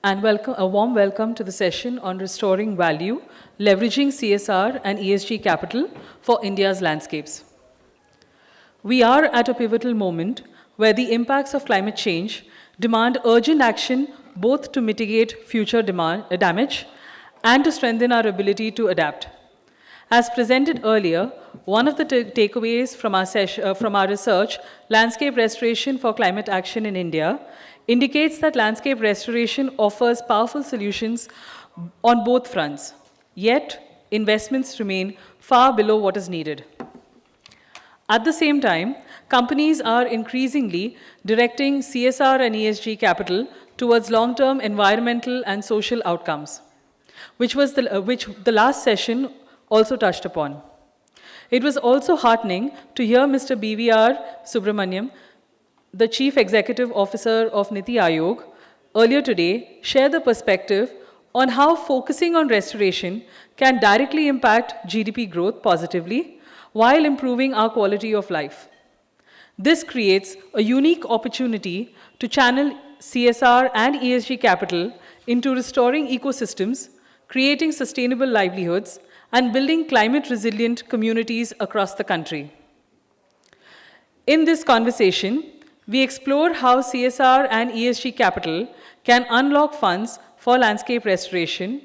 and a warm welcome to the session on restoring value, leveraging CSR and ESG capital for India's landscapes. We are at a pivotal moment where the impacts of climate change demand urgent action both to mitigate future damage and to strengthen our ability to adapt. As presented earlier, one of the takeaways from our research, Landscape Restoration for Climate Action in India, indicates that landscape restoration offers powerful solutions on both fronts. Yet, investments remain far below what is needed. At the same time, companies are increasingly directing CSR and ESG capital towards long-term environmental and social outcomes, which the last session also touched upon. It was also heartening to hear Mr. BVR Subramaniam, the Chief Executive Officer of Niti Aayog, earlier today share the perspective on how focusing on restoration can directly impact GDP growth positively while improving our quality of life. This creates a unique opportunity to channel CSR and ESG capital into restoring ecosystems, creating sustainable livelihoods, and building climate-resilient communities across the country. In this conversation, we explore how CSR and ESG capital can unlock funds for landscape restoration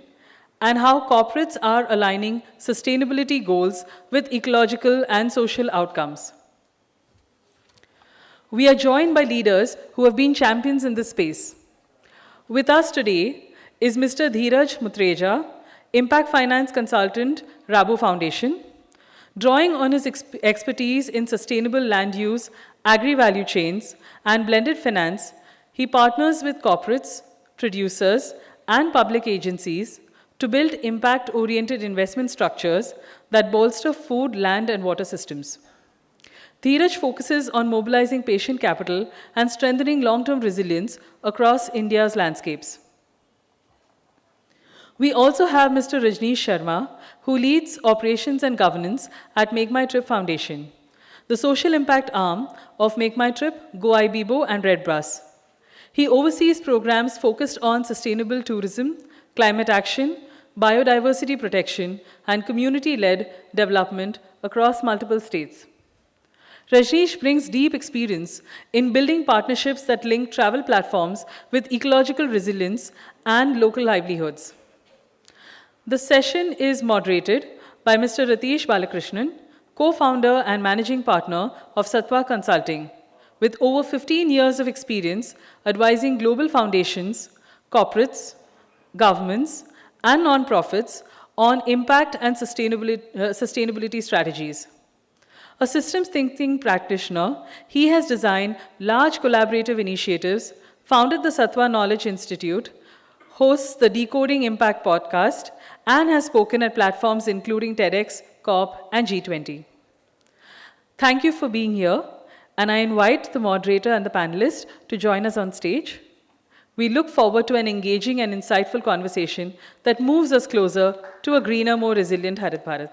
and how corporates are aligning sustainability goals with ecological and social outcomes. We are joined by leaders who have been champions in this space. With us today is Mr. Dheeraj Mutreja, Impact Finance Consultant, Rabo Foundation. Drawing on his expertise in sustainable land use, agri-value chains, and blended finance, he partners with corporates, producers, and public agencies to build impact-oriented investment structures that bolster food, land, and water systems. Dheeraj focuses on mobilizing patient capital and strengthening long-term resilience across India's landscapes. We also have Mr. Rajneesh Sharma, who leads operations and governance at MakeMyTrip Foundation, the social impact arm of MakeMyTrip, Go Ibibo, and Red Brass. He oversees programs focused on sustainable tourism, climate action, biodiversity protection, and community-led development across multiple states. Rajneesh brings deep experience in building partnerships that link travel platforms with ecological resilience and local livelihoods. The session is moderated by Mr. Rathish Balakrishnan, co-founder and managing partner of Sattva Consulting, with over 15 years of experience advising global foundations, corporates, governments, and nonprofits on impact and sustainability strategies. A systems thinking practitioner, he has designed large collaborative initiatives, founded the Sattva Knowledge Institute, hosts the Decoding Impact podcast, and has spoken at platforms including TEDx, COP, and G20. Thank you for being here, and I invite the moderator and the panelists to join us on stage. We look forward to an engaging and insightful conversation that moves us closer to a greener, more resilient Harit Bharat.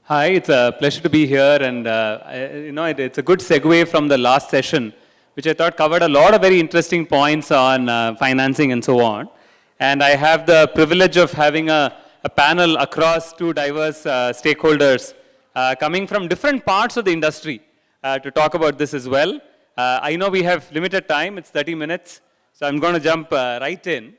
Hi, it's a pleasure to be here, and it's a good segue from the last session, which I thought covered a lot of very interesting points on financing and so on. And I have the privilege of having a panel across two diverse stakeholders coming from different parts of the industry to talk about this as well. I know we have limited time; it's 30 minutes, so I'm going to jump right in.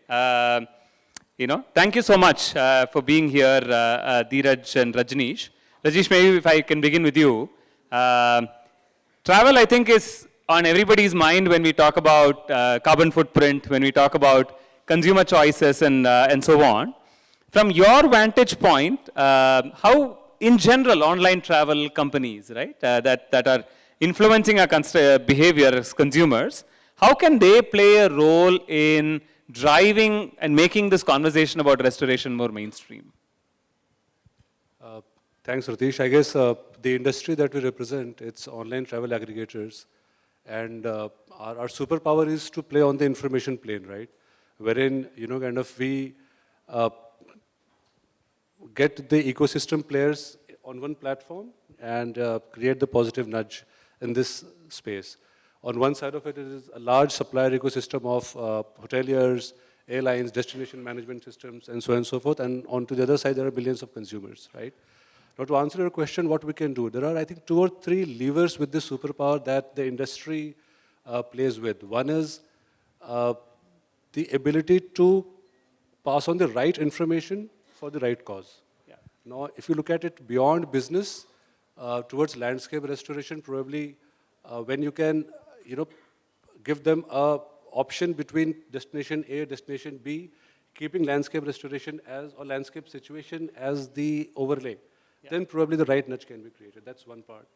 Thank you so much for being here, Dheeraj and Rajneesh. Rajneesh, maybe if I can begin with you. Travel, I think, is on everybody's mind when we talk about carbon footprint, when we talk about consumer choices and so on. From your vantage point, how, in general, online travel companies, right, that are influencing our behavior as consumers, how can they play a role in driving and making this conversation about restoration more mainstream? Thanks, Rathish. I guess the industry that we represent, it's online travel aggregators. And our superpower is to play on the information plane, right? Wherein, kind of we get the ecosystem players on one platform and create the positive nudge in this space. On one side of it is a large supplier ecosystem of hoteliers, airlines, destination management systems, and so on and so forth. And on to the other side, there are billions of consumers, right? Now, to answer your question, what we can do, there are, I think, 2 or 3 levers with this superpower that the industry plays with. One is the ability to pass on the right information for the right cause. Yeah. Now, if you look at it beyond business, towards landscape restoration, probably when you can, give them a option between destination A, destination B, keeping landscape restoration as, or landscape situation as the overlay, then probably the right nudge can be created. That's one part.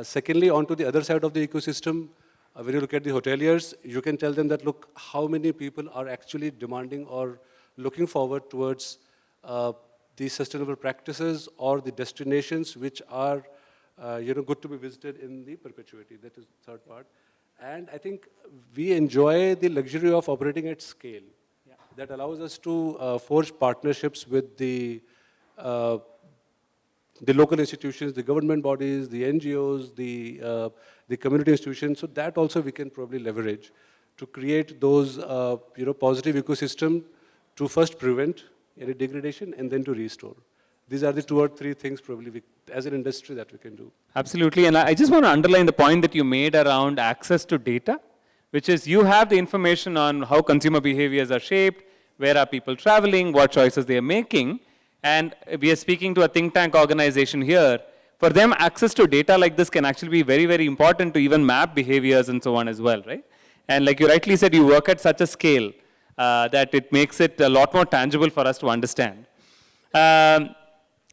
Secondly, onto the other side of the ecosystem, when you look at the hoteliers, you can tell them that, look, how many people are actually demanding or looking forward towards the sustainable practices or the destinations which are, good to be visited in the perpetuity. That is the third part. And I think we enjoy the luxury of operating at scale. Yeah. That allows us to forge partnerships with the local institutions, the government bodies, the NGOs, the community institutions. So that also we can probably leverage to create those, positive ecosystem to first prevent any degradation and then to restore. These are the 2 or 3 things probably as an industry that we can do. Absolutely, and I just want to underline the point that you made around access to data, which is you have the information on how consumer behaviors are shaped, where are people traveling, what choices they are making, and we are speaking to a think tank organization here. For them, access to data like this can actually be very, very important to even map behaviors and so on as well, right? And like you rightly said, you work at such a scale that it makes it a lot more tangible for us to understand.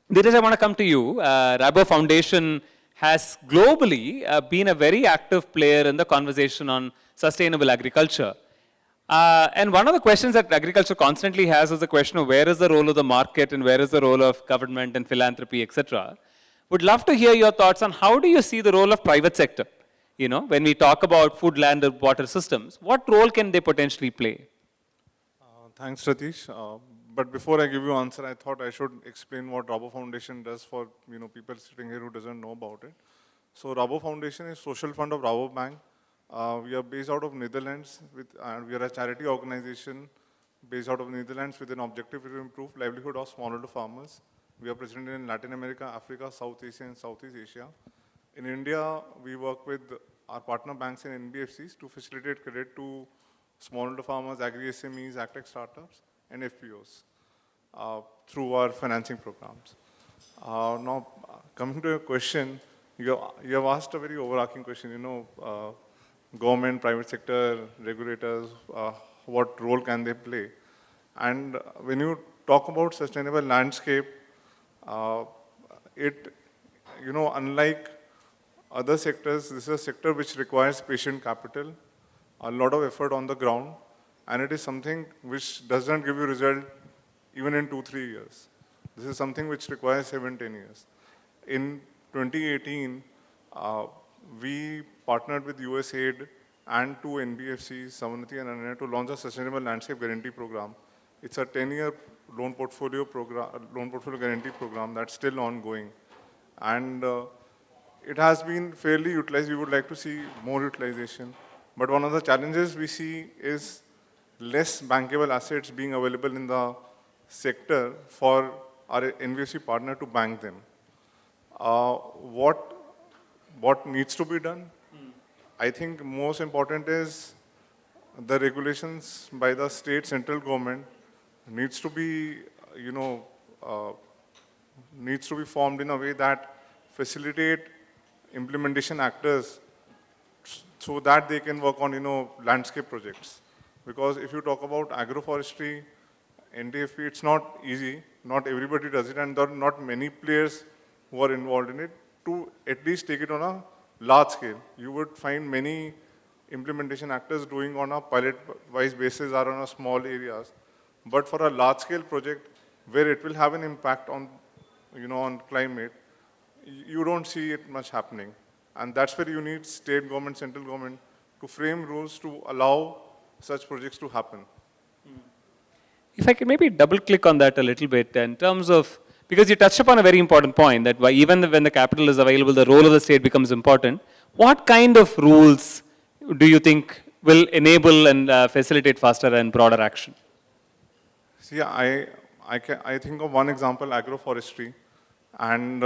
Dheeraj, I want to come to you. Rabo Foundation has globally been a very active player in the conversation on sustainable agriculture. And one of the questions that agriculture constantly has is the question of where is the role of the market and where is the role of government and philanthropy, etc. Would love to hear your thoughts on how do you see the role of private sector? When we talk about food, land, and water systems, what role can they potentially play? Thanks, Rathish. But before I give you an answer, I thought I should explain what Rabo Foundation does for people sitting here who doesn't know about it. So Rabo Foundation is social fund of Rabo Bank. We are based out of Netherlands, and we are a charity organization based out of Netherlands with an objective to improve livelihood of smallholder farmers. We are present in Latin America, Africa, South Asia, and Southeast Asia. In India, we work with our partner banks and NBFCs to facilitate credit to smallholder farmers, agri-SMEs, agtech startups, and FPOs through our financing programs. Now, coming to your question, you have asked a very overarching question, government, private sector, regulators, what role can they play? And when you talk about sustainable landscape, unlike other sectors, this is a sector which requires patient capital, a lot of effort on the ground, and it is something which doesn't give you result even in 2-3 years. This is something which requires 7-10 years. In 2018, we partnered with USAID and 2 NBFCs, Savanthi and Ananya, to launch a Sustainable Landscape Guarantee Program. It's a 10-year loan portfolio guarantee program that's still ongoing. And it has been fairly utilized. We would like to see more utilization. But one of the challenges we see is less bankable assets being available in the sector for our NBFC partner to bank them. What needs to be done? I think most important is the regulations by the state central government needs to be, formed in a way that facilitate implementation actors so that they can work on, landscape projects. Because if you talk about agroforestry, NDFP, it's not easy. Not everybody does it, and there are not many players who are involved in it to at least take it on a large scale. You would find many implementation actors doing on a pilot-wise basis or on a small areas. But for a large-scale project where it will have an impact on, on climate, you don't see it much happening. And that's where you need state government, central government to frame rules to allow such projects to happen. If I can maybe double click on that a little bit in terms of, because you touched upon a very important point that even when the capital is available, the role of the state becomes important. What kind of rules do you think will enable and facilitate faster and broader action? See, I think of one example, agroforestry. And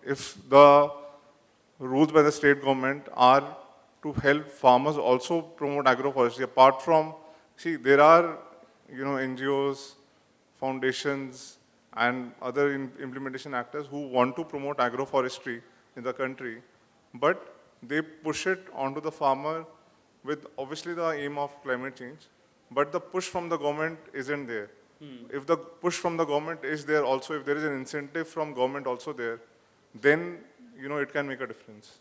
if the rules by the state government are to help farmers also promote agroforestry, apart from, see, there are, NGOs, foundations, and other implementation actors who want to promote agroforestry in the country, but they push it onto the farmer with obviously the aim of climate change, but the push from the government isn't there. If the push from the government is there also, if there is an incentive from government also there, then, it can make a difference.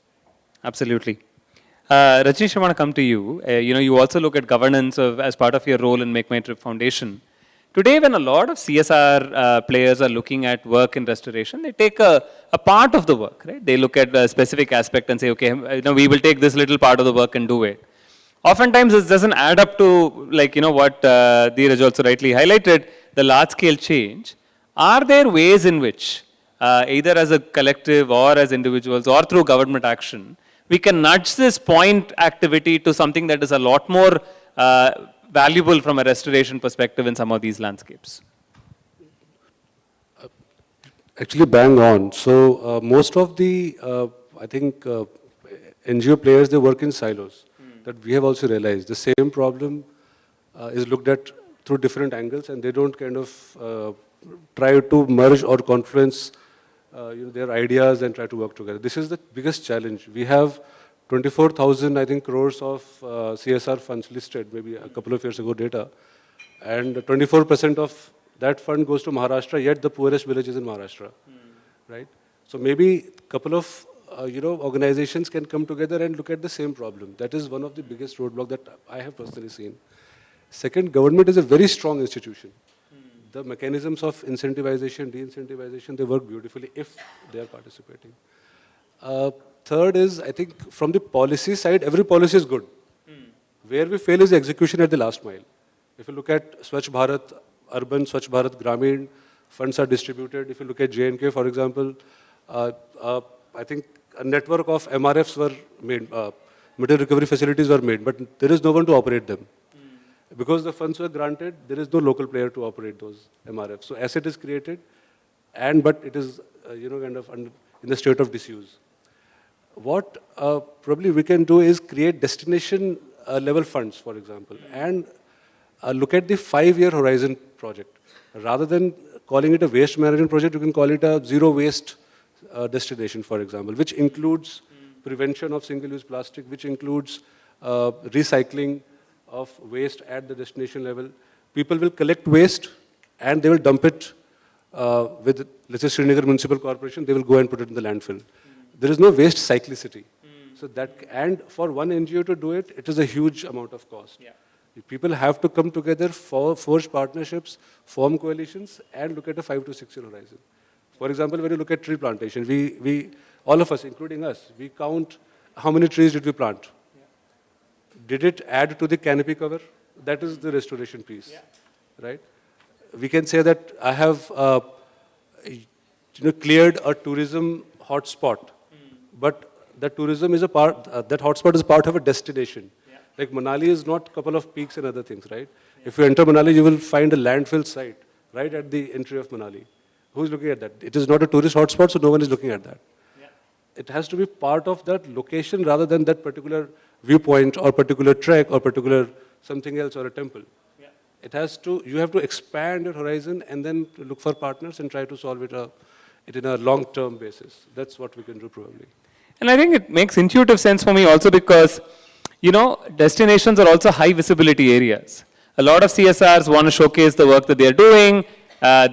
Absolutely. Rajneesh, I want to come to you. You also look at governance as part of your role in MakeMyTrip Foundation. Today, when a lot of CSR players are looking at work in restoration, they take a part of the work, right? They look at a specific aspect and say, okay, we will take this little part of the work and do it. Oftentimes, this doesn't add up to, what Dheeraj also rightly highlighted, the large-scale change. Are there ways in which, either as a collective or as individuals or through government action, we can nudge this point activity to something that is a lot more valuable from a restoration perspective in some of these landscapes? Actually, bang on. So most of the, I think, NGO players, they work in silos. That we have also realized. The same problem is looked at through different angles, and they don't kind of try to merge or confluence their ideas and try to work together. This is the biggest challenge. We have 24,000, I think, crores of CSR funds listed, maybe a couple of years ago data, and 24% of that fund goes to Maharashtra, yet the poorest village is in Maharashtra, right? So maybe a couple of organizations can come together and look at the same problem. That is one of the biggest roadblocks that I have personally seen. Second, government is a very strong institution. The mechanisms of incentivization, de-incentivization, they work beautifully if they are participating. Third is, I think, from the policy side, every policy is good. Where we fail is execution at the last mile. If you look at Swachh Bharat, urban, Swachh Bharat, Gramin, funds are distributed. If you look at J&K, for example, I think a network of MRFs were made, material recovery facilities were made, but there is no one to operate them. Because the funds were granted, there is no local player to operate those MRFs. So asset is created, but it is kind of in the state of disuse. What probably we can do is create destination level funds, for example, and look at the 5-year horizon project. Rather than calling it a waste management project, you can call it a zero waste destination, for example, which includes prevention of single-use plastic, which includes recycling of waste at the destination level. People will collect waste and they will dump it with, let's say, Srinagar Municipal Corporation, they will go and put it in the landfill. There is no waste cyclicity. So that, and for one NGO to do it, it is a huge amount of cost. Yeah. People have to come together, forge partnerships, form coalitions, and look at a 5 to 6 year horizon. For example, when you look at tree plantation, we all of us, including us, we count how many trees did we plant. Did it add to the canopy cover? That is the restoration piece, right? We can say that I have cleared a tourism hotspot, but that tourism is a part, that hotspot is part of a destination. Like Manali is not a couple of peaks and other things, right? If you enter Manali, you will find a landfill site right at the entry of Manali. Who is looking at that? It is not a tourist hotspot, so no one is looking at that. It has to be part of that location rather than that particular viewpoint or particular trek or particular something else or a temple. It has to, you have to expand your horizon and then look for partners and try to solve it in a long-term basis. That's what we can do probably. And I think it makes intuitive sense for me also because, destinations are also high visibility areas. A lot of CSRs want to showcase the work that they are doing.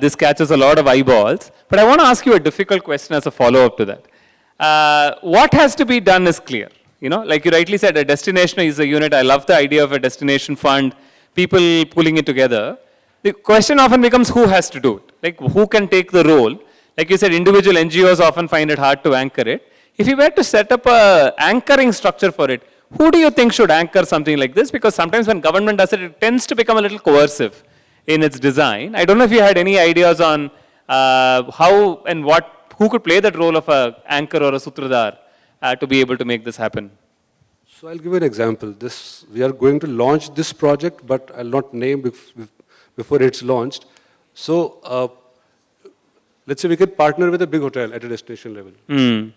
This catches a lot of eyeballs. But I want to ask you a difficult question as a follow-up to that. What has to be done is clear. Like you rightly said, a destination is a unit. I love the idea of a destination fund, people pulling it together. The question often becomes who has to do it? Like who can take the role? Like you said, individual NGOs often find it hard to anchor it. If you were to set up a anchoring structure for it, who do you think should anchor something like this? Because sometimes when government does it, it tends to become a little coercive in its design. I don't know if you had any ideas on how and who could play that role of an anchor or a sutradhar to be able to make this happen. So I'll give you an example. We are going to launch this project, but I'll not name before it's launched. So let's say we can partner with a big hotel at a destination level.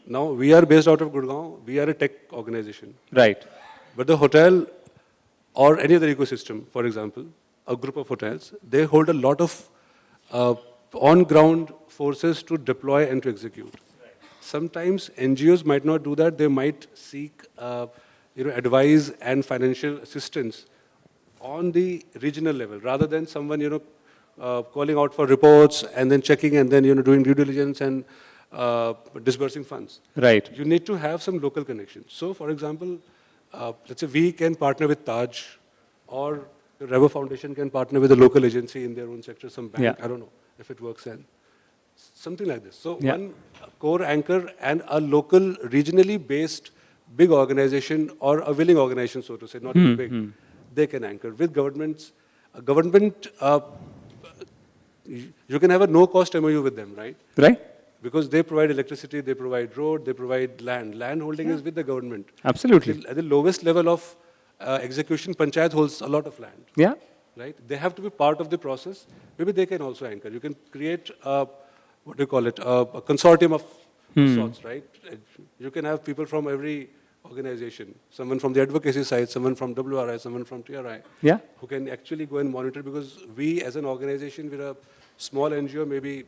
Now, we are based out of Gurgaon. We are a tech organization. Right. But the hotel or any other ecosystem, for example, a group of hotels, they hold a lot of on-ground forces to deploy and to execute. Sometimes NGOs might not do that. They might seek advice and financial assistance on the regional level rather than someone calling out for reports and then checking and then doing due diligence and disbursing funds. Right. You need to have some local connections. So, for example, let's say we can partner with Taj, or the Rabo Foundation can partner with a local agency in their own sector, some bank. Yeah. I don't know if it works then. Something like this. So one core anchor and a local, regionally based big organization or a willing organization, so to say, not too big, they can anchor. With governments, you can have a no-cost MOU with them, right? Right. Because they provide electricity, they provide road, they provide land. Land holding is with the government. Absolutely. At the lowest level of execution, Panchayat holds a lot of land. Yeah. Right? They have to be part of the process. Maybe they can also anchor. You can create, a consortium of sorts, right? You can have people from every organization, someone from the advocacy side, someone from WRI, someone from TRI, who can actually go and monitor, because we as an organization, we're a small NGO, maybe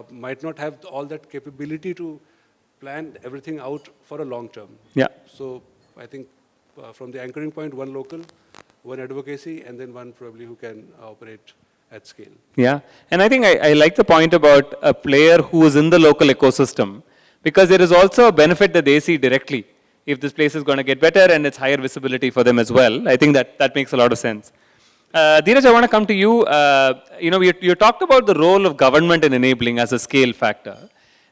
might not have all that capability to plan everything out for a long term. Yeah. So I think from the anchoring point, one local, one advocacy, and then one probably who can operate at scale. Yeah, and I think I like the point about a player who is in the local ecosystem, because there is also a benefit that they see directly if this place is going to get better and it's higher visibility for them as well. I think that makes a lot of sense. Dheeraj, I want to come to you. You talked about the role of government in enabling as a scale factor.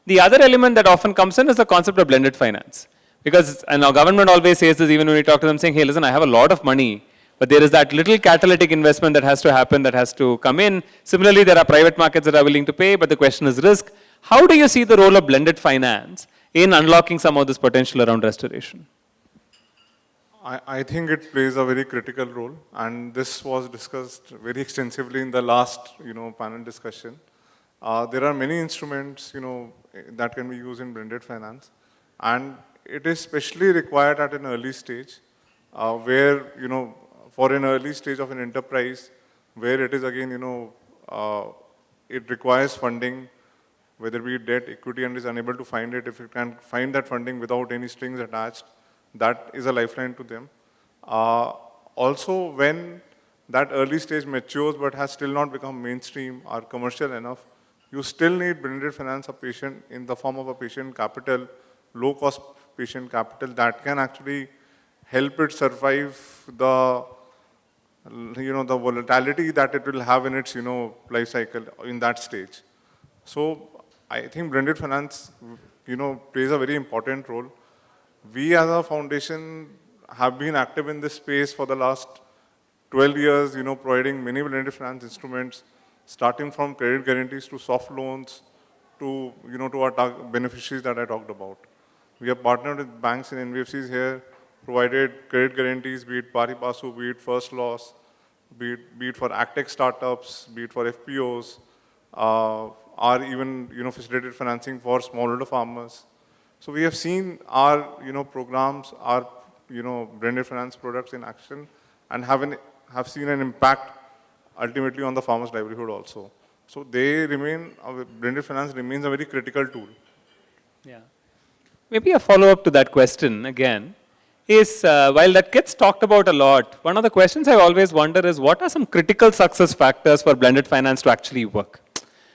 The other element that often comes in is the concept of blended finance. Because our government always says this, even when we talk to them, saying, hey, listen, I have a lot of money, but there is that little catalytic investment that has to happen, that has to come in. Similarly, there are private markets that are willing to pay, but the question is risk. How do you see the role of blended finance in unlocking some of this potential around restoration? I think it plays a very critical role, and this was discussed very extensively in the last, panel discussion. There are many instruments, that can be used in blended finance, and it is especially required at an early stage, where, for an early stage of an enterprise, where it is again, it requires funding, whether it be debt, equity, and is unable to find it. If it can find that funding without any strings attached, that is a lifeline to them. Also, when that early stage matures but has still not become mainstream or commercial enough, you still need blended finance in the form of a patient capital, low-cost patient capital that can actually help it survive the volatility that it will have in its, life cycle in that stage. So I think blended finance, plays a very important role. We as a foundation have been active in this space for the last 12 years, providing many blended finance instruments, starting from credit guarantees to soft loans to, to our beneficiaries that I talked about. We have partnered with banks and NBFCs here, provided credit guarantees, be it pari passu, be it first loss, be it for AgTech startups, be it for FPOs, or even, facilitated financing for smallholder farmers. So we have seen our, programs, our, blended finance products in action, and have seen an impact ultimately on the farmer's livelihood also. So blended finance remains a very critical tool. Yeah. Maybe a follow-up to that question again is, while that gets talked about a lot, one of the questions I always wonder is, what are some critical success factors for blended finance to actually work?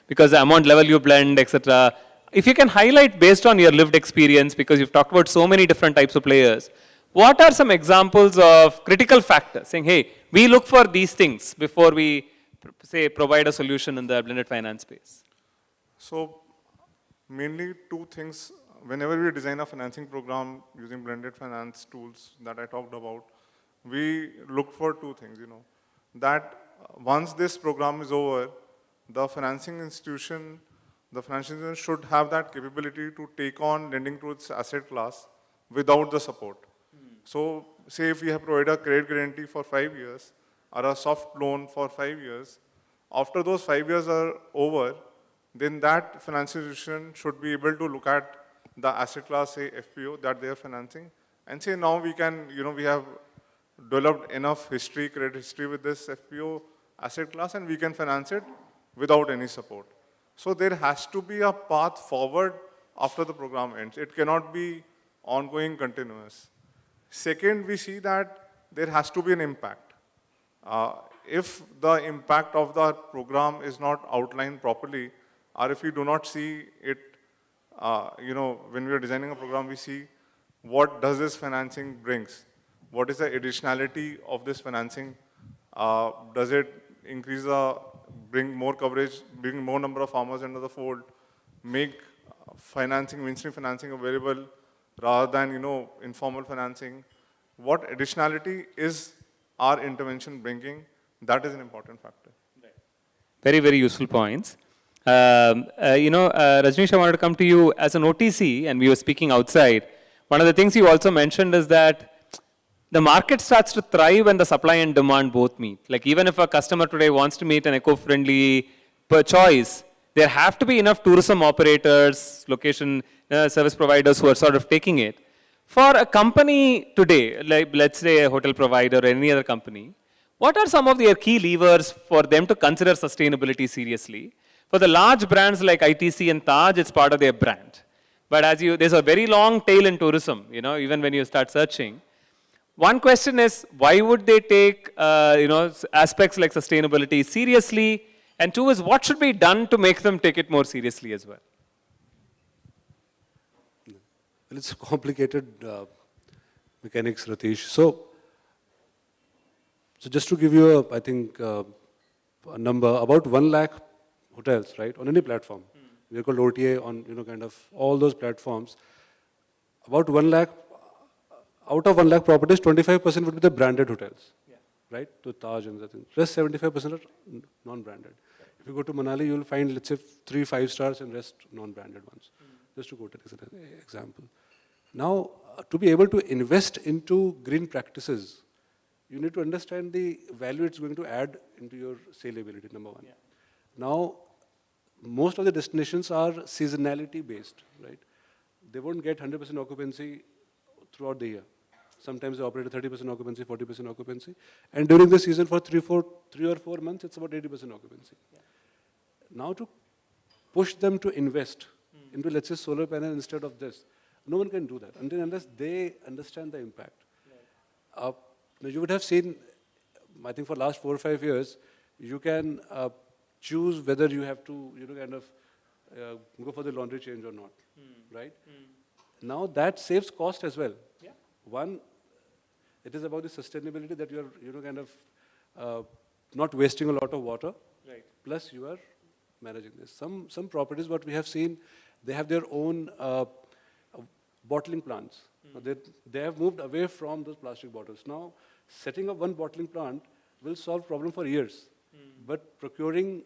Because the amount level you blend, etc. If you can highlight based on your lived experience, because you've talked about so many different types of players, what are some examples of critical factors saying, hey, we look for these things before we, say, provide a solution in the blended finance space? So mainly two things whenever we design a financing program using blended finance tools that I talked about, we look for two things, that once this program is over, the financial institution should have that capability to take on lending to its asset class without the support. So say if we have provided a credit guarantee for 5 years or a soft loan for 5 years, after those 5 years are over, then that financial institution should be able to look at the asset class, say FPO, that they are financing, and say now we can, we have developed enough credit history with this FPO asset class, and we can finance it without any support. So there has to be a path forward after the program ends. It cannot be ongoing, continuous. Second, we see that there has to be an impact. If the impact of the program is not outlined properly, or if we do not see it, when we are designing a program, we see what does this financing brings? What is the additionality of this financing? Does it bring more coverage, bring more number of farmers into the fold, make mainstream financing available rather than, informal financing? What additionality is our intervention bringing? That is an important factor. Very, very useful points. Rajneesh, I wanted to come to you as an OTC, and we were speaking outside. One of the things you also mentioned is that the market starts to thrive when the supply and demand both meet. Like even if a customer today wants to meet an eco-friendly per choice, there have to be enough tourism operators, location service providers who are sort of taking it. For a company today, like let's say a hotel provider or any other company, what are some of their key levers for them to consider sustainability seriously? For the large brands like ITC and Taj, it's part of their brand. But there's a very long tail in tourism, even when you start searching. One question is, why would they take, aspects like sustainability seriously? And two is, what should be done to make them take it more seriously as well? Well, it's complicated mechanics, Rathish. So just to give you, a number, about 1 lakh hotels, right, on any platform. We're called OTA on, kind of all those platforms. About 1 lakh, out of 1 lakh properties, 25% would be the branded hotels, right, to Taj and other things. Rest 75% are non-branded. Right. If you go to Manali, you'll find, let's say, 3-5 stars and rest non-branded ones. Just to go to an example. Now, to be able to invest into green practices, you need to understand the value it's going to add into your saleability, number one. Yeah. Now, most of the destinations are seasonality based, right? They won't get 100% occupancy throughout the year. Sometimes they operate at 30% occupancy, 40% occupancy. And during the season for 3 or 4 months, it's about 80% occupancy. Yeah. Now to push them to invest into, let's say, solar panel instead of this, no one can do that unless they understand the impact. Right. Now you would have seen, I think for the last 4 or 5 years, you can choose whether you have to, go for the laundry change or not, right? Now that saves cost as well. Yeah. One, it is about the sustainability that you are, not wasting a lot of water. Right. Plus you are managing this. Some properties, what we have seen, they have their own bottling plants. They have moved away from those plastic bottles. Now, setting up one bottling plant will solve problem for years. But procuring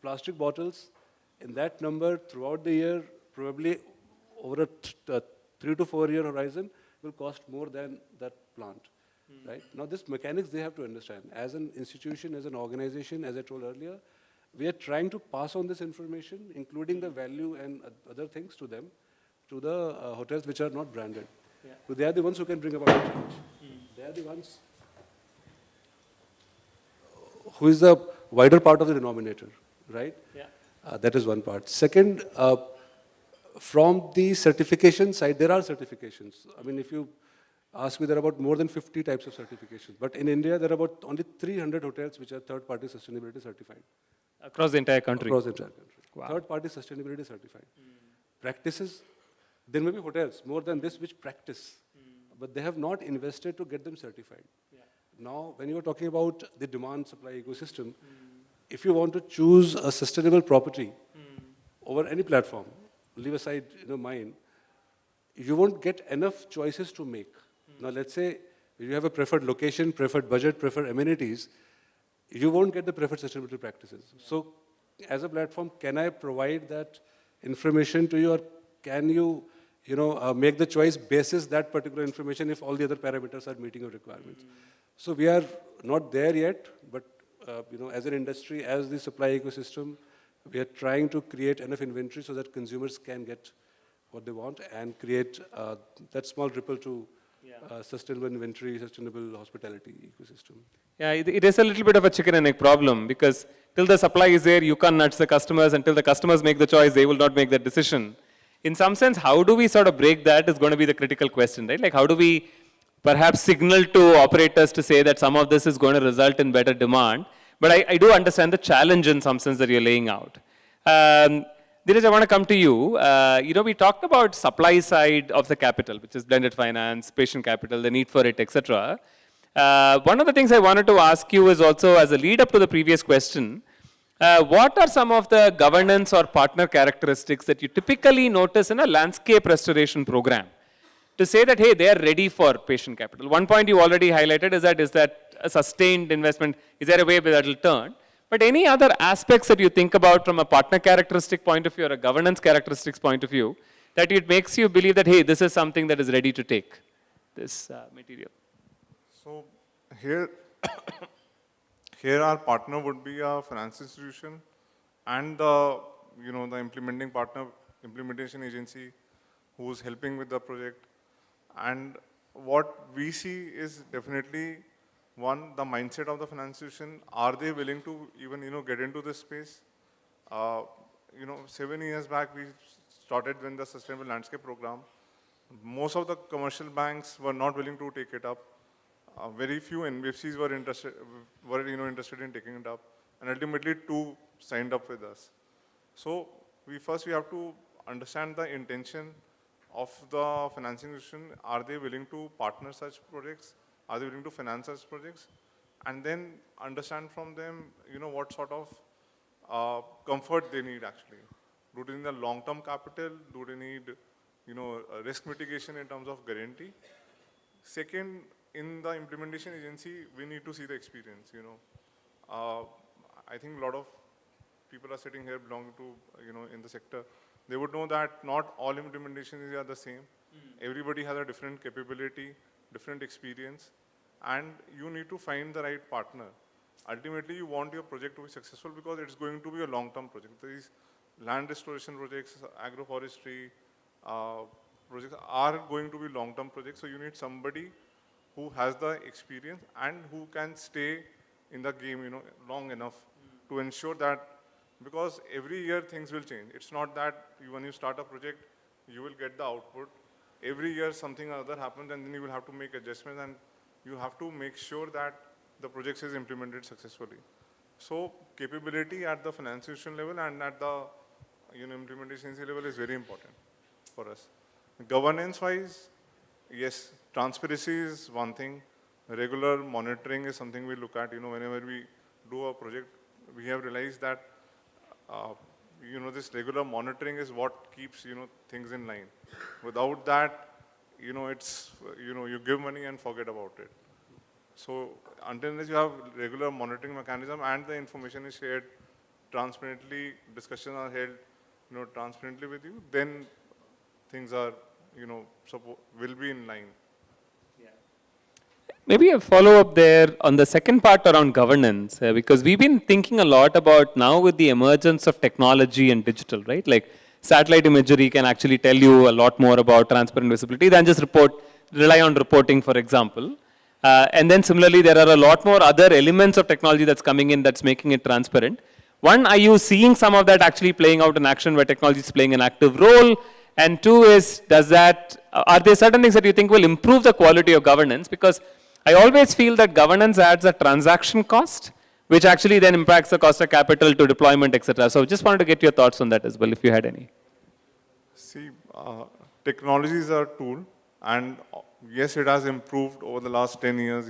plastic bottles in that number throughout the year, probably over a 3 to 4 year horizon, will cost more than that plant. Right? Now, this mechanics they have to understand. As an institution, as an organization, as I told earlier, we are trying to pass on this information, including the value and other things to them, to the hotels which are not branded. Yeah. So they are the ones who can bring about change. They are the ones who is the wider part of the denominator, right? Yeah. That is one part. Second, from the certification side, there are certifications. I mean, if you ask me, there are about more than 50 types of certifications. But in India, there are about only 300 hotels which are third-party sustainability certified. Across the entire country? Across the entire country. Wow. Third-party sustainability certified. Practices, there may be hotels, more than this, which practice. But they have not invested to get them certified. Yeah. Now, when you are talking about the demand-supply ecosystem, if you want to choose a sustainable property over any platform, leave aside mine, you won't get enough choices to make. Now, let's say you have a preferred location, preferred budget, preferred amenities, you won't get the preferred sustainability practices. So, as a platform, can I provide that information to you, or can you, make the choice basis that particular information if all the other parameters are meeting your requirements? So, we are not there yet, but as an industry, as the supply ecosystem, we are trying to create enough inventory so that consumers can get what they want and create that small ripple to sustainable inventory, sustainable hospitality ecosystem. Yeah, it is a little bit of a chicken and egg problem, because till the supply is there, you can't nudge the customers. Until the customers make the choice, they will not make that decision. In some sense, how do we sort of break that is going to be the critical question, right? Like, how do we perhaps signal to operators to say that some of this is going to result in better demand? But I do understand the challenge in some sense that you're laying out. Dheeraj, I want to come to you. We talked about supply side of the capital, which is blended finance, patient capital, the need for it, etc. One of the things I wanted to ask you is also, as a lead up to the previous question, what are some of the governance or partner characteristics that you typically notice in a landscape restoration program to say that, hey, they are ready for patient capital? One point you already highlighted is that a sustained investment, is there a way that will turn? But any other aspects that you think about from a partner characteristic point of view or a governance characteristics point of view that it makes you believe that, hey, this is something that is ready to take this material? So here, here our partner would be a finance institution and the implementing partner, implementation agency who's helping with the project. And what we see is definitely, one, the mindset of the finance institution. Are they willing to even get into this space? 7 years back we started when the Sustainable Landscape Program. Most of the commercial banks were not willing to take it up. Very few NBFCs were interested in taking it up, and ultimately 2 signed up with us. So we have to understand the intention of the financing institution. Are they willing to partner such projects? Are they willing to finance such projects? And then understand from them, what sort of comfort they need actually. Do they need a long-term capital? Do they need, risk mitigation in terms of guarantee? Second, in the implementation agency, we need to see the experience, I think a lot of people are sitting here belonging to, in the sector. They would know that not all implementations are the same. Everybody has a different capability, different experience, and you need to find the right partner. Ultimately, you want your project to be successful because it's going to be a long-term project. These land restoration projects, agroforestry projects are going to be long-term projects, so you need somebody who has the experience and who can stay in the game, long enough to ensure that, because every year things will change. It's not that when you start a project, you will get the output. Every year something or other happens, and then you will have to make adjustments, and you have to make sure that the project is implemented successfully. So capability at the finance institution level and at the implementation agency level is very important for us. Governance-wise, yes, transparency is one thing. Regular monitoring is something we look at. Whenever we do a project, we have realized that this regular monitoring is what keeps things in line. Without that, it's you give money and forget about it. So until you have regular monitoring mechanism and the information is shared transparently, discussions are held transparently with you, then things are will be in line. Maybe a follow-up there on the second part around governance, because we've been thinking a lot about now with the emergence of technology and digital, right? Like satellite imagery can actually tell you a lot more about transparent visibility than just rely on reporting, for example. And then similarly, there are a lot more other elements of technology that's coming in that's making it transparent. One, are you seeing some of that actually playing out in action where technology is playing an active role? And two is, are there certain things that you think will improve the quality of governance? Because I always feel that governance adds a transaction cost, which actually then impacts the cost of capital to deployment, etc. So just wanted to get your thoughts on that as well, if you had any. See, technology is a tool, and yes, it has improved over the last 10 years.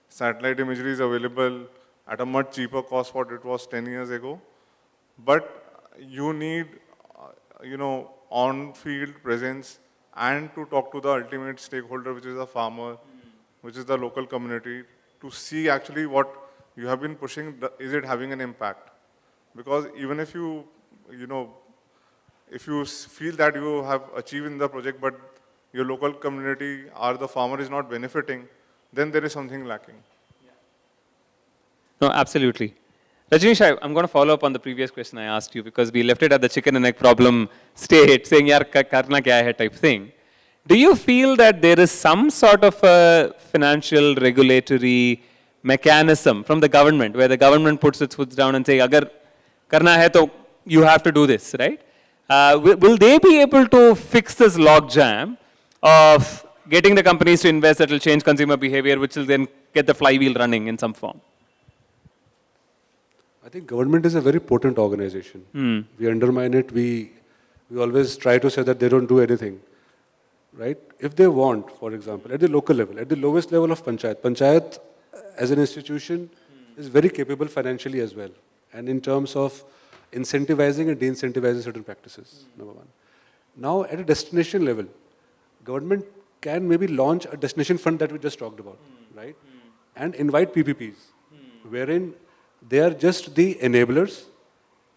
Satellite imagery is available at a much cheaper cost what it was 10 years ago. But you need, on-field presence and to talk to the ultimate stakeholder, which is the farmer, which is the local community, to see actually what you have been pushing, is it having an impact? Because even if you, if you feel that you have achieved in the project, but your local community or the farmer is not benefiting, then there is something lacking. No, absolutely. Rajneesh, I'm going to follow up on the previous question I asked you because we left it at the chicken and egg problem state, saying, yaar, karna kya hai type thing. Do you feel that there is some sort of a financial regulatory mechanism from the government where the government puts its foot down and say, agar karna hai to you have to do this, right? Will they be able to fix this logjam of getting the companies to invest that will change consumer behavior, which will then get the flywheel running in some form? I think government is a very potent organization. We undermine it. We always try to say that they don't do anything, right? If they want, for example, at the local level, at the lowest level of Panchayat as an institution is very capable financially as well. And in terms of incentivizing and de-incentivizing certain practices, number one. Now, at a destination level, government can maybe launch a destination fund that we just talked about, right? And invite PPPs, wherein they are just the enablers,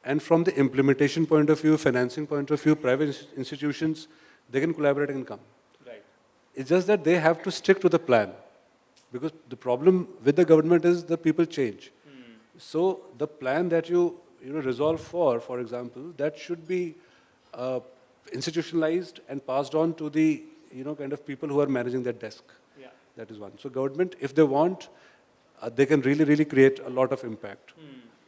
and from the implementation point of view, financing point of view, private institutions, they can collaborate and come. Right. It's just that they have to stick to the plan, because the problem with the government is the people change. So the plan that you resolve for example, that should be institutionalized and passed on to the kind of people who are managing that desk. Yeah. That is one. So government, if they want, they can really create a lot of impact.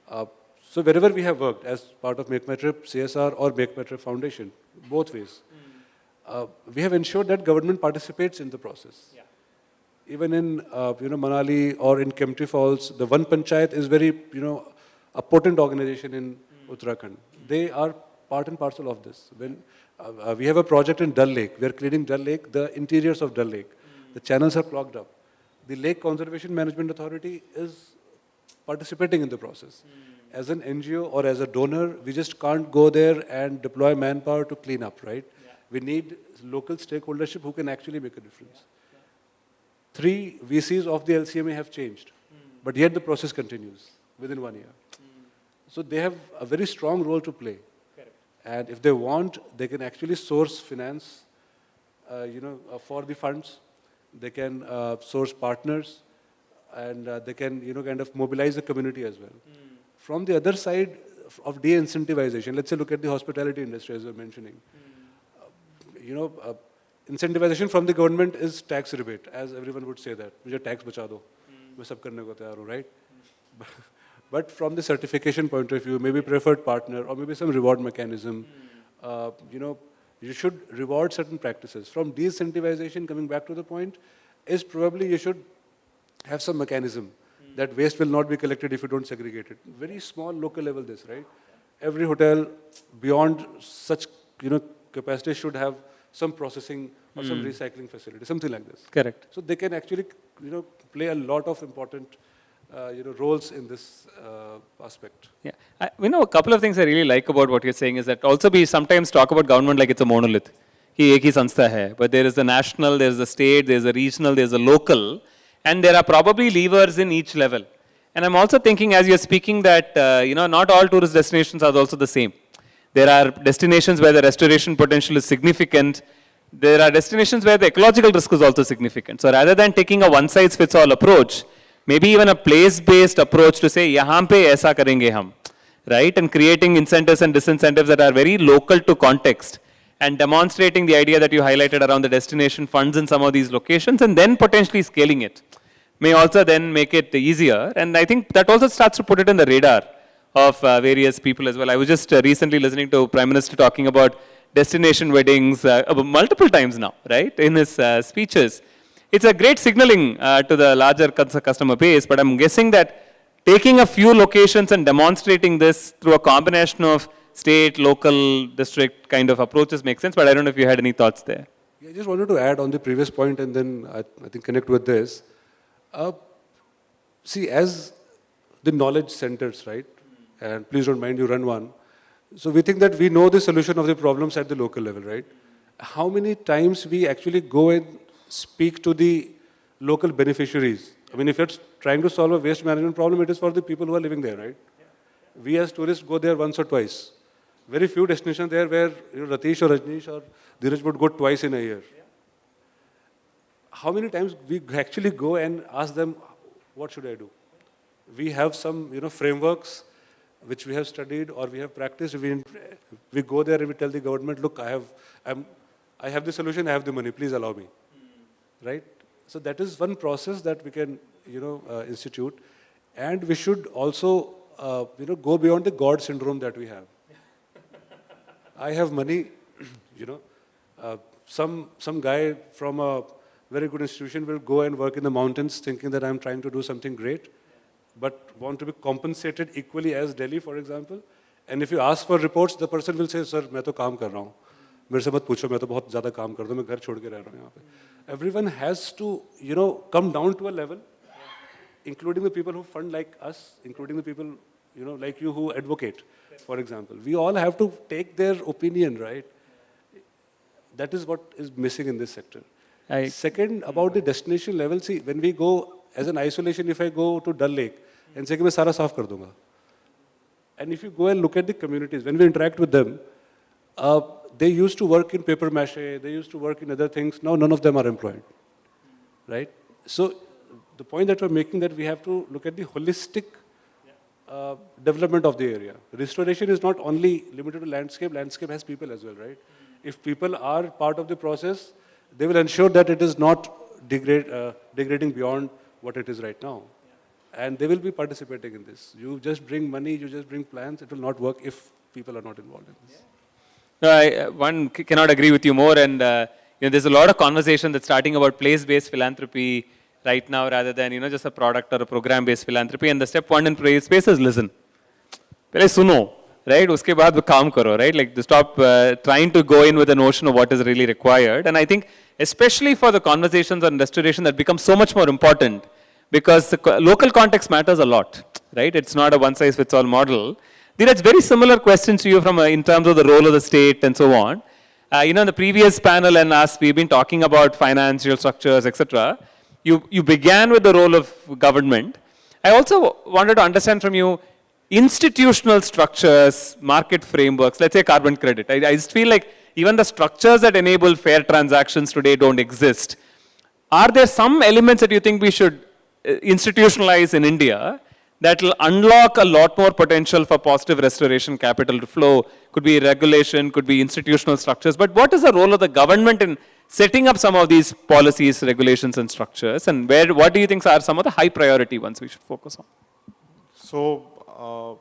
So wherever we have worked as part of MakeMyTrip, CSR or MakeMyTrip Foundation, both ways, we have ensured that government participates in the process. Yeah. Even in Manali or in Kempty Falls, the One Panchayat is very a potent organization in Uttarakhand. They are part and parcel of this. When we have a project in Dal Lake, we are cleaning Dal Lake, the interiors of Dal Lake. The channels are clogged up. The Lake Conservation Management Authority is participating in the process. As an NGO or as a donor, we just can't go there and deploy manpower to clean up, right? Yeah. We need local stakeholdership who can actually make a difference. 3 VCs of the LCMA have changed, but yet the process continues within 1 year. So they have a very strong role to play. Correct. And if they want, they can actually source finance, for the funds. They can source partners, and they can, kind of mobilize the community as well. From the other side of de-incentivization, let's say look at the hospitality industry as you're mentioning. Incentivization from the government is tax rebate, as everyone would say that. Mujhe tax bacha do. Main sab karne ko tayar hu, right? But from the certification point of view, maybe preferred partner or maybe some reward mechanism, you should reward certain practices. From de-incentivization, coming back to the point, is probably you should have some mechanism that waste will not be collected if you don't segregate it. Very small local level this, right? Every hotel beyond such, capacity should have some processing or some recycling facility, something like this. Correct. So they can actually, play a lot of important, roles in this aspect. Yeah. A couple of things I really like about what you're saying is that also we sometimes talk about government like it's a monolith. Ki ek hi sanstha hai. But there is the national, there is the state, there is the regional, there is the local, and there are probably levers in each level. And I'm also thinking as you're speaking that, not all tourist destinations are also the same. There are destinations where the restoration potential is significant. There are destinations where the ecological risk is also significant. So rather than taking a one-size-fits-all approach, maybe even a place-based approach to say, yahan pe aisa karenge hum, right? And creating incentives and disincentives that are very local to context and demonstrating the idea that you highlighted around the destination funds in some of these locations and then potentially scaling it may also then make it easier. And I think that also starts to put it in the radar of various people as well. I was just recently listening to Prime Minister talking about destination weddings multiple times now, right, in his speeches. It's a great signaling to the larger customer base, but I'm guessing that taking a few locations and demonstrating this through a combination of state, local, district kind of approaches makes sense, but I don't know if you had any thoughts there. Yeah, I just wanted to add on the previous point and then I think connect with this. See, as the knowledge centers, right, and please don't mind you run one. So we think that we know the solution of the problems at the local level, right? how many times we actually go and speak to the local beneficiaries? I mean, if you're trying to solve a waste management problem, it is for the people who are living there, right? We as tourists go there once or twice. Very few destinations there where Rathish or Rajneesh or Dheeraj would go twice in a year. How many times we actually go and ask them, what should I do? We have some frameworks which we have studied or we have practiced. We go there and we tell the government, look, I have the solution, I have the money, please allow me. Right? So that is one process that we can institute. And we should also go beyond the God syndrome that we have. I have money, some guy from a very good institution will go and work in the mountains thinking that I'm trying to do something great, but want to be compensated equally as Delhi, for example. And if you ask for reports, the person will say, sir, मैं तो काम कर रहा हूँ. मेरे से मत पूछो, मैं तो बहुत ज़्यादा काम करता हूँ, मैं घर छोड़ के रह रहा हूँ यहाँ पे. Everyone has to, come down to a level, including the people who fund like us, including the people, like you who advocate, for example. We all have to take their opinion, right? That is what is missing in this sector. Second, about the destination level, see, when we go as an isolation, if I go to Dal Lake and say कि मैं सारा साफ कर दूँगा, and if you go and look at the communities, when we interact with them, they used to work in paper mache, they used to work in other things. Now none of them are employed, right? So the point that we're making that we have to look at the holistic development of the area. Restoration is not only limited to landscape. Landscape has people as well, right? If people are part of the process, they will ensure that it is not degrading beyond what it is right now. And they will be participating in this. You just bring money, you just bring plans, it will not work if people are not involved in this. No, one cannot agree with you more, and there's a lot of conversation that's starting about place-based philanthropy right now rather than just a product or a program-based philanthropy. And the step one in place-based is listen. पहले सुनो, right? उसके बाद काम करो, right? Like stop trying to go in with a notion of what is really required. And I think especially for the conversations on restoration that becomes so much more important because the local context matters a lot, right? It's not a one-size-fits-all model. Dheeraj, very similar questions to you from in terms of the role of the state and so on. In the previous panel and us, we've been talking about financial structures, etc. You began with the role of government. I also wanted to understand from you institutional structures, market frameworks, let's say carbon credit. I just feel like even the structures that enable fair transactions today don't exist. Are there some elements that you think we should institutionalize in India that will unlock a lot more potential for positive restoration capital to flow? Could be regulation, could be institutional structures. But what is the role of the government in setting up some of these policies, regulations, and structures? And what do you think are some of the high priority ones we should focus on? So,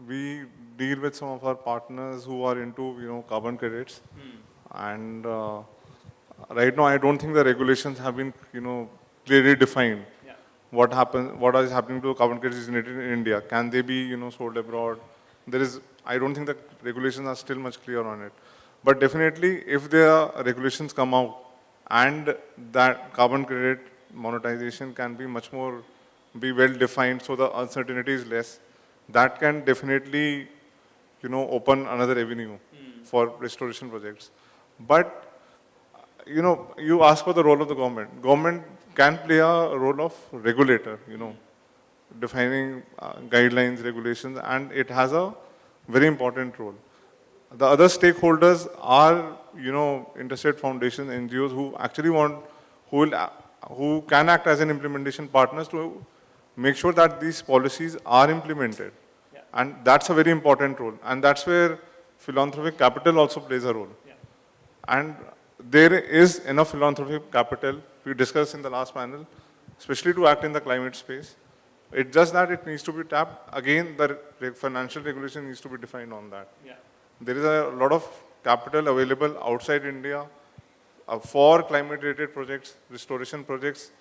we deal with some of our partners who are into carbon credits, and right now I don't think the regulations have been clearly defined. What is happening to carbon credits generated in India? Can they be sold abroad? I don't think the regulations are still much clear on it. But definitely, if there regulations come out and that carbon credit monetization can be be well defined, so the uncertainty is less, that can definitely open another avenue for restoration projects. But you ask for the role of the government. Government can play a role of regulator, defining guidelines, regulations, and it has a very important role. The other stakeholders are, interstate foundations, NGOs who actually who can act as an implementation partners to make sure that these policies are implemented. Yeah. And that's a very important role. And that's where philanthropic capital also plays a role. Yeah. And there is enough philanthropic capital, we discussed in the last panel, especially to act in the climate space. It's just that it needs to be tapped. Again, the financial regulation needs to be defined on that. Yeah. There is a lot of capital available outside India for climate-related projects, restoration projects,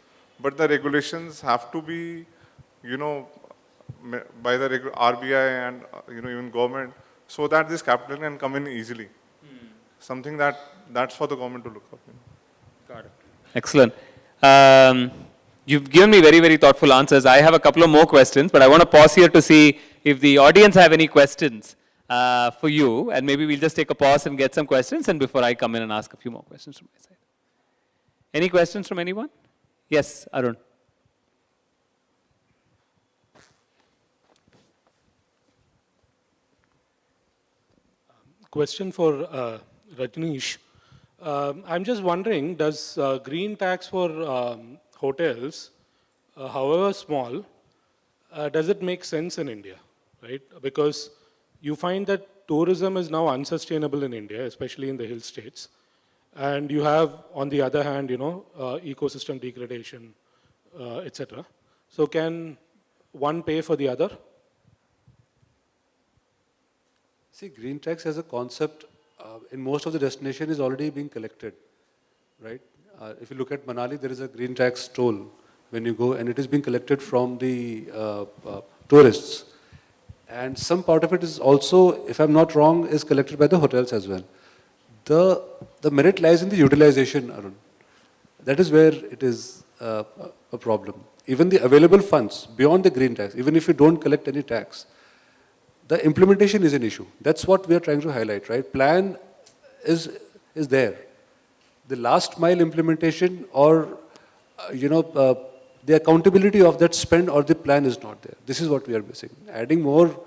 but the regulations have to be, by the RBI and even government, so that this capital can come in easily. Something that's for the government to look up. Got it. Excellent. You've given me very, very thoughtful answers. I have a couple of more questions, but I want to pause here to see if the audience have any questions. for you, and maybe we'll just take a pause and get some questions, and before I come in and ask a few more questions from my side. Any questions from anyone? Yes, Arun. Question for Rajneesh. I'm just wondering, does green tax for hotels, however small, does it make sense in India, right? Because you find that tourism is now unsustainable in India, especially in the hill states. And you have, on the other hand, ecosystem degradation, etc. So can one pay for the other? See, green tax as a concept in most of the destination is already being collected, right? If you look at Manali, there is a green tax toll when you go, and it is being collected from the tourists. And some part of it is also, if I'm not wrong, is collected by the hotels as well. The merit lies in the utilization, Arun. That is where it is a problem. Even the available funds beyond the green tax, even if you don't collect any tax, the implementation is an issue. That's what we are trying to highlight, right? Plan is there. The last mile implementation or, the accountability of that spend or the plan is not there. This is what we are missing. Adding more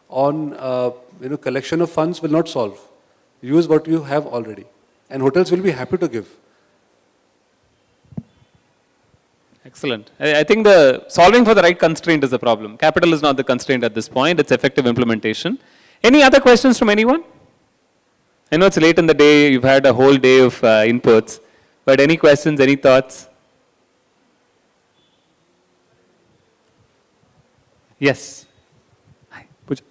on, collection of funds will not solve. Use what you have already. And hotels will be happy to give. Excellent. I think the solving for the right constraint is the problem. Capital is not the constraint at this point. It's effective implementation. Any other questions from anyone? I know it's late in the day. You've had a whole day of inputs. But any questions, any thoughts? Yes. Hi, Pooja.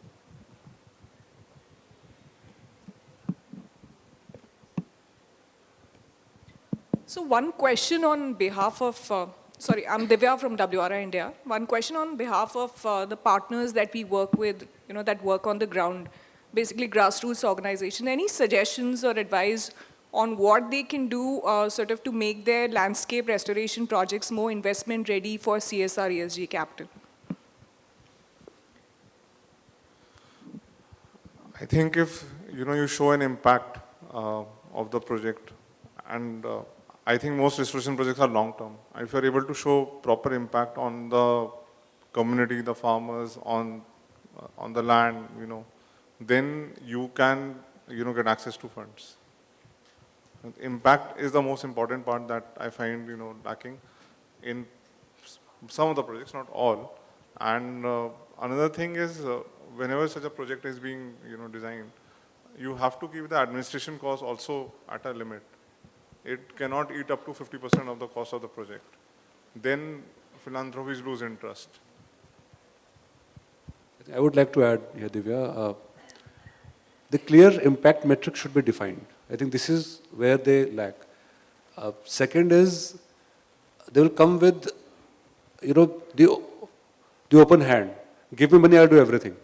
So one question on behalf of, I'm Divya from WRI India. One question on behalf of the partners that we work with, that work on the ground, basically grassroots organization. Any suggestions or advice on what they can do to make their landscape restoration projects more investment ready for CSR ESG capital? I think if you show an impact of the project, and I think most restoration projects are long term. If you're able to show proper impact on the community, the farmers, on the land, then you can get access to funds. Impact is the most important part that I find lacking in some of the projects, not all. And another thing is whenever such a project is being designed, you have to keep the administration cost also at a limit. It cannot eat up to 50% of the cost of the project. Then philanthropies lose interest. I would like to add here, Divya, the clear impact metric should be defined. I think this is where they lack. Second is, they will come with, the open hand. Give me money, I'll do everything.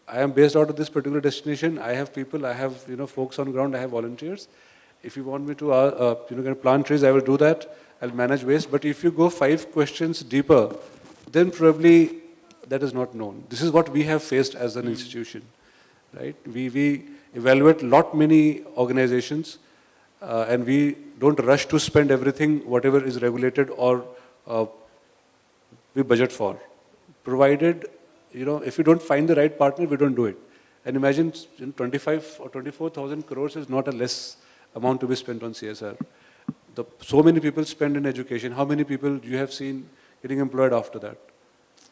I am based out of this particular destination. I have people, I have, folks on ground, I have volunteers. If you want me to, plant trees, I will do that. I'll manage waste. But if you go 5 questions deeper, then probably that is not known. This is what we have faced as an institution, right? We evaluate many organizations, and we don't rush to spend everything, whatever is regulated or we budget for. Provided, if you don't find the right partner, we don't do it. And imagine 25 or 24,000 crores is not a less amount to be spent on CSR. So many people spend in education. How many people you have seen getting employed after that?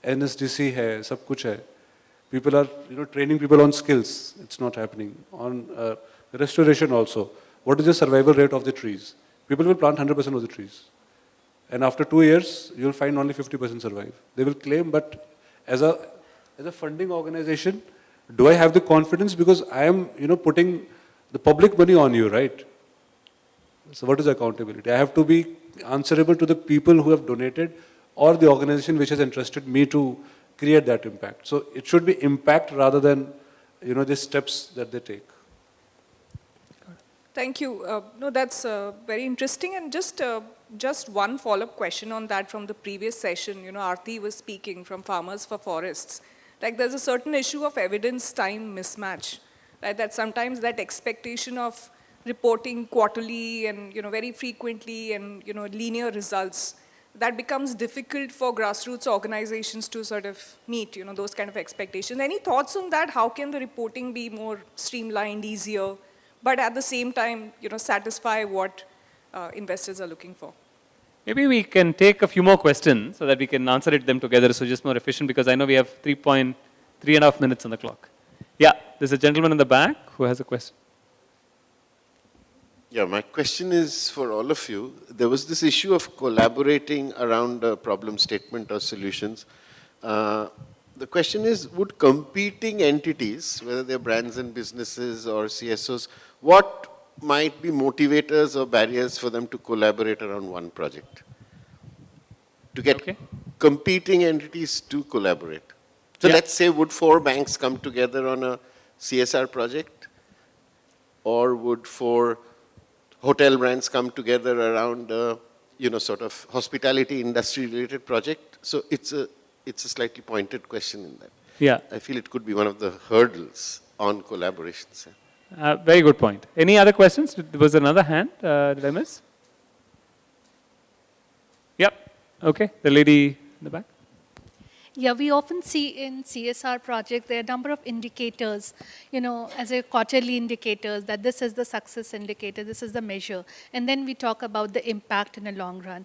NSDC hai, sab kuch hai. People are training people on skills. It's not happening. On restoration also. What is the survival rate of the trees? People will plant 100% of the trees. And after 2 years, you'll find only 50% survive. They will claim, but as a funding organization, do I have the confidence? Because I am putting the public money on you, right? So what is accountability? I have to be answerable to the people who have donated or the organization which has entrusted me to create that impact. So it should be impact rather than, the steps that they take. Thank you. No, that's very interesting. And just one follow-up question on that from the previous session. Aarti was speaking from Farmers for Forests. like there's a certain issue of evidence time mismatch, right? That sometimes that expectation of reporting quarterly and very frequently and linear results, that becomes difficult for grassroots organizations to sort of meet those kind of expectations. Any thoughts on that? How can the reporting be more streamlined, easier, but at the same time satisfy what investors are looking for? Maybe we can take a few more questions so that we can answer them together, so just more efficient, because I know we have 3.5 minutes on the clock. Yeah, there's a gentleman in the back who has a question. Yeah, my question is for all of you. There was this issue of collaborating around a problem statement or solutions. The question is, would competing entities, whether they're brands and businesses or CSOs, what might be motivators or barriers for them to collaborate around one project? To get competing entities to collaborate. So let's say, would 4 banks come together on a CSR project? Or would 4 hotel brands come together around a, sort of hospitality industry related project? So it's a slightly pointed question in that. Yeah. I feel it could be one of the hurdles on collaborations. Very good point. Any other questions? There was another hand. Did I miss? Yep. Okay. The lady in the back. Yeah, we often see in CSR projects, there are a number of indicators, as a quarterly indicators, that this is the success indicator, this is the measure. And then we talk about the impact in the long run.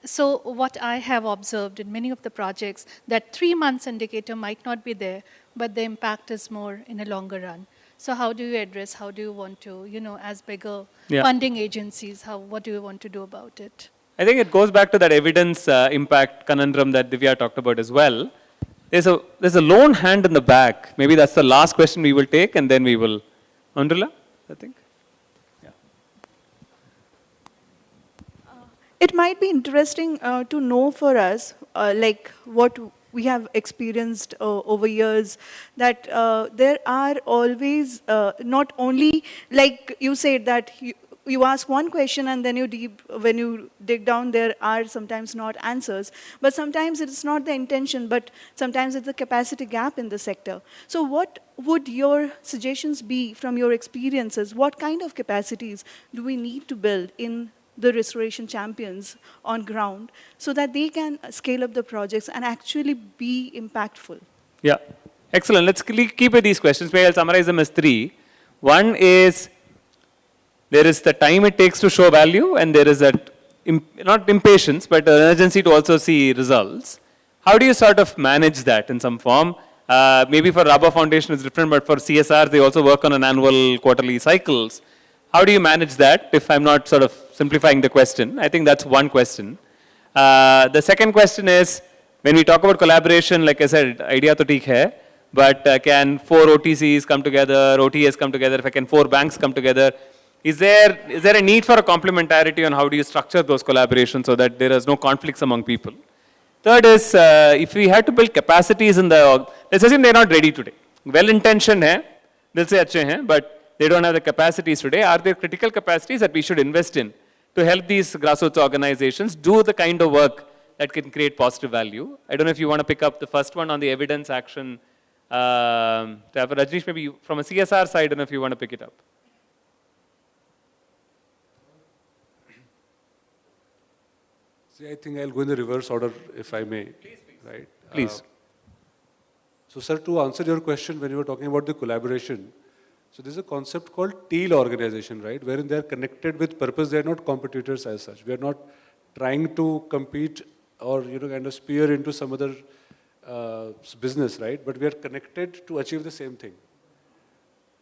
So what I have observed in many of the projects, that 3 months indicator might not be there, but the impact is more in a longer run. So how do you address, how do you want to, as bigger funding agencies, what do you want to do about it? I think it goes back to that evidence impact conundrum that Divya talked about as well. There's a lone hand in the back. Maybe that's the last question we will take, and then we will. Andrula, I think. Yeah. It might be interesting to know for us, like what we have experienced over years, that there are always not only, like you said, that you ask one question and then when you dig down, there are sometimes not answers. But sometimes it's not the intention, but sometimes it's the capacity gap in the sector. So what would your suggestions be from your experiences? What kind of capacities do we need to build in the restoration champions on ground so that they can scale up the projects and actually be impactful? Yeah. Excellent. Let's keep with these questions. Maybe I'll summarize them as 3. One is, there is the time it takes to show value, and there is that, not impatience, but urgency to also see results. How do you sort of manage that in some form? Maybe for Rabo Foundation it's different, but for CSR they also work on an annual, quarterly cycles. How do you manage that, if I'm not sort of simplifying the question? I think that's one question. The second question is, when we talk about collaboration, like I said, idea to theek hai, but can 4 OTCs come together, OTAs come together, if I can 4 banks come together? Is there a need for a complementarity on how do you structure those collaborations so that there is no conflicts among people? Third is, if we had to build capacities in the, let's assume they're not ready today. Well-intentioned hai, they'll say achhe hain, but they don't have the capacities today. Are there critical capacities that we should invest in to help these grassroots organizations do the kind of work that can create positive value? I don't know if you want to pick up the first one on the evidence action. Rajneesh, maybe from a CSR side, I don't know if you want to pick it up. See, I think I'll go in the reverse order, if I may. Please. Right? Please. So, sir, to answer your question, when you were talking about the collaboration, so there's a concept called teal organization, right? Wherein they're connected with purpose. They're not competitors as such. We are not trying to compete or, kind of spear into some other business, right? But we are connected to achieve the same thing.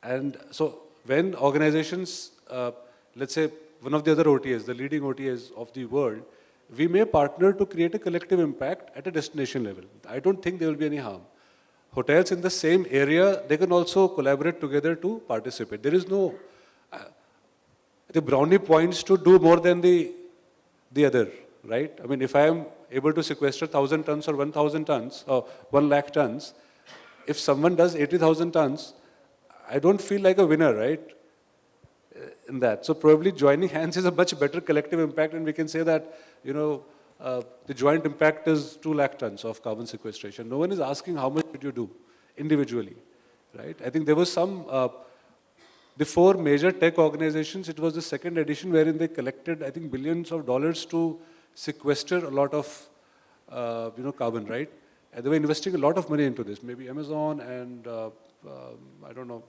And so when organizations, let's say one of the other OTAs, the leading OTAs of the world, we may partner to create a collective impact at a destination level. I don't think there will be any harm. Hotels in the same area, they can also collaborate together to participate. There is no, the brownie points to do more than the other, right? I mean, if I am able to sequester 1,000 tons or 1,000 tons or 1 lakh tons, if someone does 80,000 tons, I don't feel like a winner, right? In that. So probably joining hands is a much better collective impact, and we can say that, the joint impact is 2 lakh tons of carbon sequestration. No one is asking how much did you do individually, right? I think there was some, the 4 major tech organizations, it was the second edition wherein they collected, I think, billions of dollars to sequester a lot of, carbon, right? And they were investing a lot of money into this. Maybe Amazon and, I don't know,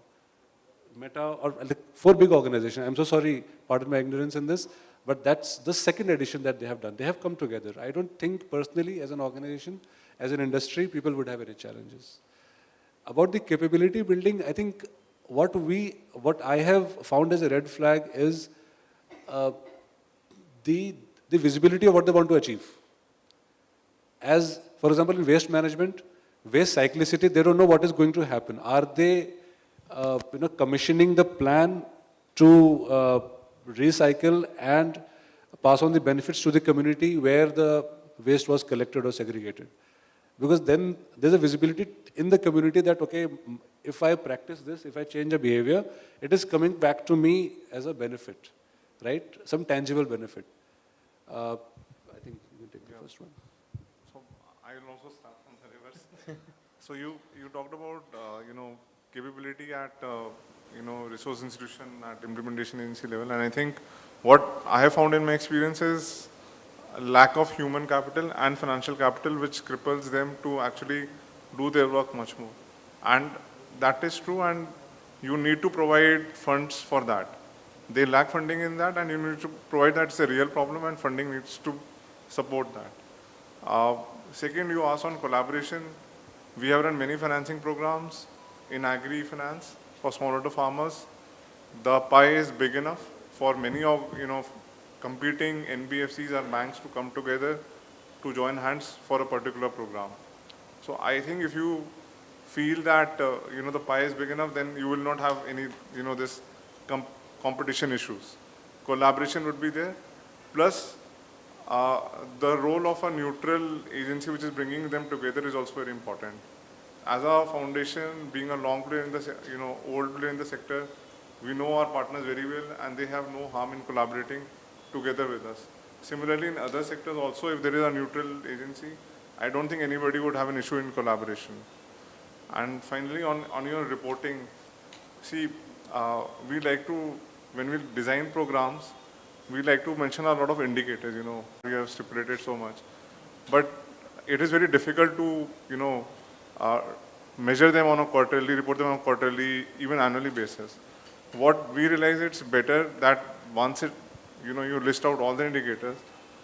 Meta, or like 4 big organizations. I'm so sorry, pardon my ignorance in this, but that's the second edition that they have done. They have come together. I don't think personally as an organization, as an industry, people would have any challenges. About the capability building, I think what I have found as a red flag is the visibility of what they want to achieve. As, for example, in waste management, waste cyclicity, they don't know what is going to happen. Are they commissioning the plan to recycle and pass on the benefits to the community where the waste was collected or segregated? Because then there's a visibility in the community that, okay, if I practice this, if I change a behavior, it is coming back to me as a benefit, right? Some tangible benefit. I think you can take the first one. So I will also start from the reverse. So you talked about, capability at, resource institution at implementation agency level. And I think what I have found in my experience is a lack of human capital and financial capital, which cripples them to actually do their work much more. And that is true, and you need to provide funds for that. They lack funding in that, and you need to provide that. It's a real problem, and funding needs to support that. Second, you asked on collaboration. We have run many financing programs in agri-finance for smallholder farmers. The pie is big enough for many of, competing NBFCs or banks to come together to join hands for a particular program. So I think if you feel that, the pie is big enough, then you will not have any, this competition issues. Collaboration would be there. Plus, the role of a neutral agency which is bringing them together is also very important. As a foundation, being a long player in the, old player in the sector, we know our partners very well, and they have no harm in collaborating together with us. Similarly, in other sectors also, if there is a neutral agency, I don't think anybody would have an issue in collaboration. And finally, on your reporting, see, we like to, when we design programs, we like to mention a lot of indicators, we have stipulated so much. But it is very difficult to, measure them on a quarterly, report them on a quarterly, even annually basis. What we realize, it's better that once you list out all the indicators,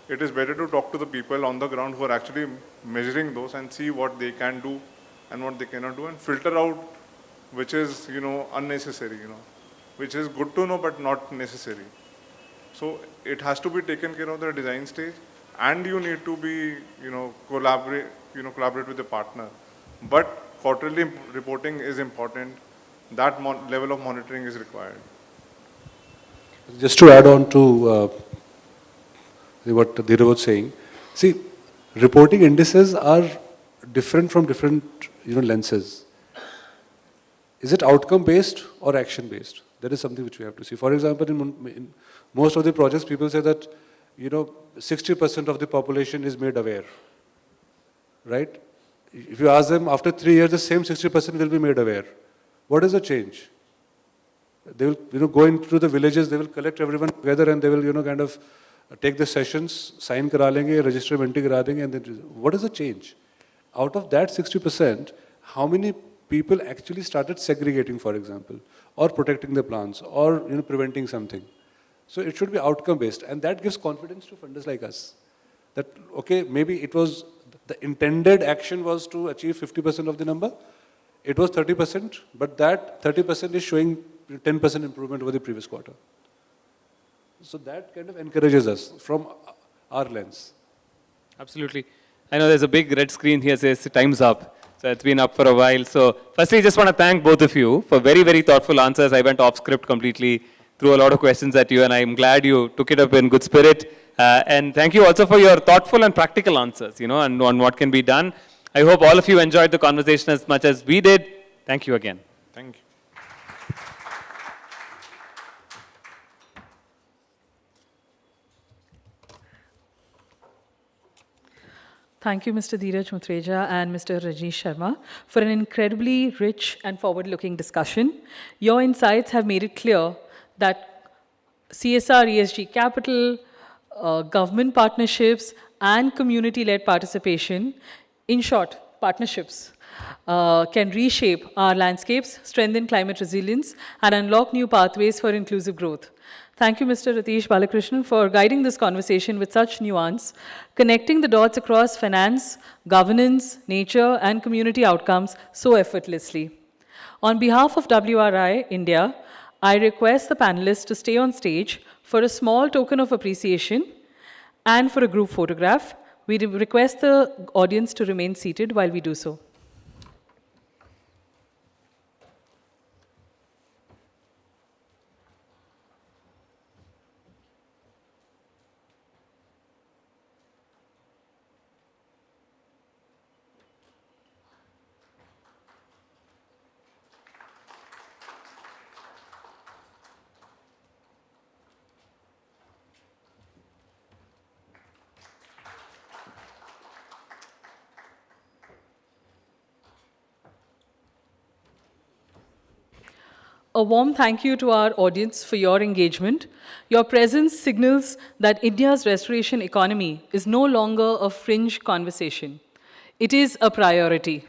it is better to talk to the people on the ground who are actually measuring those and see what they can do and what they cannot do, and filter out which is, unnecessary, which is good to know but not necessary. So it has to be taken care of at the design stage, and you need to be, collaborate with the partner. But quarterly reporting is important. That level of monitoring is required. Just to add on to what Dheeraj was saying, see, reporting indices are different from different lenses. Is it outcome based or action based? That is something which we have to see. For example, in most of the projects, people say that 60% of the population is made aware, right? If you ask them after 3 years, the same 60% will be made aware. What is the change? They will go into the villages, they will collect everyone together, and they will kind of take the sessions, sign kara lenge, register minty kara denge, and then what is the change? Out of that 60%, how many people actually started segregating, for example, or protecting the plants, or preventing something? So it should be outcome based, and that gives confidence to funders like us. That okay, maybe it was the intended action was to achieve 50% of the number. It was 30%, but that 30% is showing 10% improvement over the previous quarter. So that kind of encourages us from our lens. Absolutely. I know there's a big red screen here says time's up. So it's been up for a while. So firstly, I just want to thank both of you for very, very thoughtful answers. I went off script completely, threw a lot of questions at you, and I'm glad you took it up in good spirit. And thank you also for your thoughtful and practical answers, and on what can be done. I hope all of you enjoyed the conversation as much as we did. Thank you again. Thank you. Thank you, Mr. Dheeraj Mutreja and Mr. Rajneesh Sharma, for an incredibly rich and forward-looking discussion. Your insights have made it clear that CSR, ESG Capital, government partnerships, and community-led participation, in short, partnerships, can reshape our landscapes, strengthen climate resilience, and unlock new pathways for inclusive growth. Thank you, Mr. Rathish Balakrishnan, for guiding this conversation with such nuance, connecting the dots across finance, governance, nature, and community outcomes so effortlessly. On behalf of WRI India, I request the panelists to stay on stage for a small token of appreciation and for a group photograph. We request the audience to remain seated while we do so. A warm thank you to our audience for your engagement. Your presence signals that India's restoration economy is no longer a fringe conversation. It is a priority.